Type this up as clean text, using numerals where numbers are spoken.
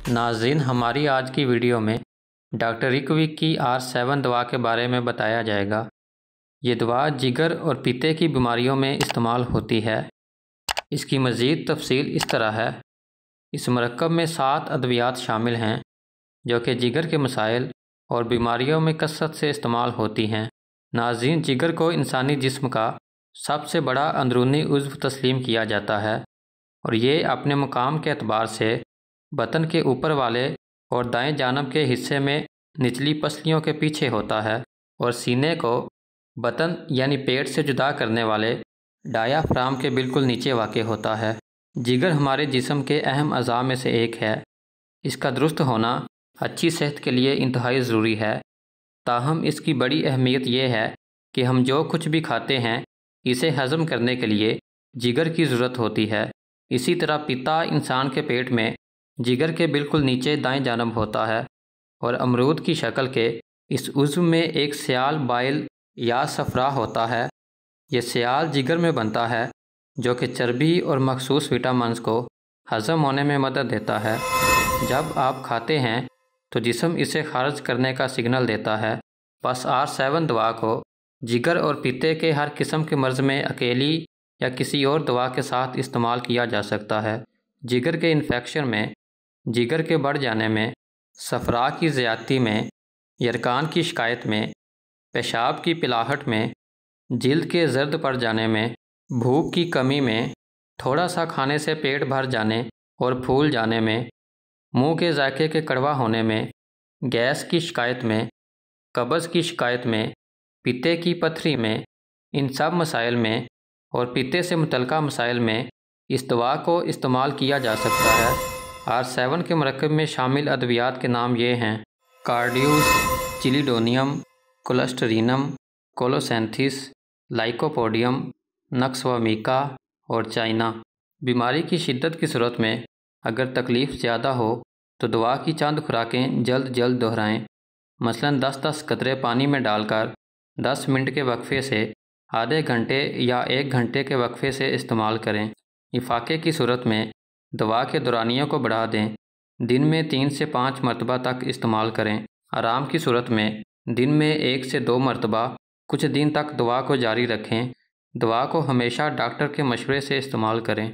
नाज़रीन, हमारी आज की वीडियो में डॉक्टर रिकविक की R7 दवा के बारे में बताया जाएगा। ये दवा जिगर और पीते की बीमारियों में इस्तेमाल होती है। इसकी मज़ीद तफसील इस तरह है। इस मरकब में 7 अद्वियात शामिल हैं जो कि जिगर के मसाइल और बीमारियों में कसरत से इस्तेमाल होती हैं। नाज़रीन, जिगर को इंसानी जिस्म का सबसे बड़ा अंदरूनी उज़्व तस्लीम किया जाता है और ये अपने मुकाम के एतबार से बदन के ऊपर वाले और दाएं जानब के हिस्से में निचली पसलियों के पीछे होता है और सीने को बदन यानी पेट से जुदा करने वाले डायाफ्राम के बिल्कुल नीचे वाक़ होता है। जिगर हमारे जिस्म के अहम अज़ा में से एक है। इसका दुरुस्त होना अच्छी सेहत के लिए इंतहाई ज़रूरी है। ताहम इसकी बड़ी अहमियत यह है कि हम जो कुछ भी खाते हैं इसे हज़म करने के लिए जिगर की ज़रूरत होती है। इसी तरह पिता इंसान के पेट में जिगर के बिल्कुल नीचे दाएं जानब होता है और अमरूद की शक्ल के इस उज़्व में एक स्याल बाइल या सफ़रा होता है। ये स्याल जिगर में बनता है जो कि चर्बी और मखसूस विटामिन्स को हज़म होने में मदद देता है। जब आप खाते हैं तो जिस्म इसे खारिज करने का सिग्नल देता है। बस R7 दवा को जिगर और पीते के हर किस्म के मर्ज़ में अकेली या किसी और दवा के साथ इस्तेमाल किया जा सकता है। जिगर के इन्फेक्शन में, जिगर के बढ़ जाने में, सफ़रा की ज़्यादती में, यरकान की शिकायत में, पेशाब की पिलाहट में, जिल्द के ज़र्द पड़ जाने में, भूख की कमी में, थोड़ा सा खाने से पेट भर जाने और फूल जाने में, मुंह के जायके के कड़वा होने में, गैस की शिकायत में, कब्ज़ की शिकायत में, पीते की पथरी में, इन सब मसाइल में और पीते से मुतल्लिका मसाइल में इस दवा को इस्तेमाल किया जा सकता है। R7 के मरकब में शामिल अद्वियात के नाम ये हैं: कार्ड्यूस, चिलिडोनियम, कोलेस्टेरिनम, कोलोसेंथिस, लाइकोपोडियम, नक्सवामिका और चाइना। बीमारी की शिद्दत की सूरत में अगर तकलीफ़ ज़्यादा हो तो दवा की चंद खुराकें जल्द जल्द दोहराएं। मसलन 10-10 कतरे पानी में डालकर 10 मिनट के वक्फे से आधे घंटे या 1 घंटे के वक्फे से इस्तेमाल करें। इफ़ाक़े की सूरत में दवा के दौरानियों को बढ़ा दें। दिन में 3 से 5 मरतबा तक इस्तेमाल करें। आराम की सूरत में दिन में 1 से 2 मरतबा कुछ दिन तक दवा को जारी रखें। दवा को हमेशा डॉक्टर के मशवरे से इस्तेमाल करें।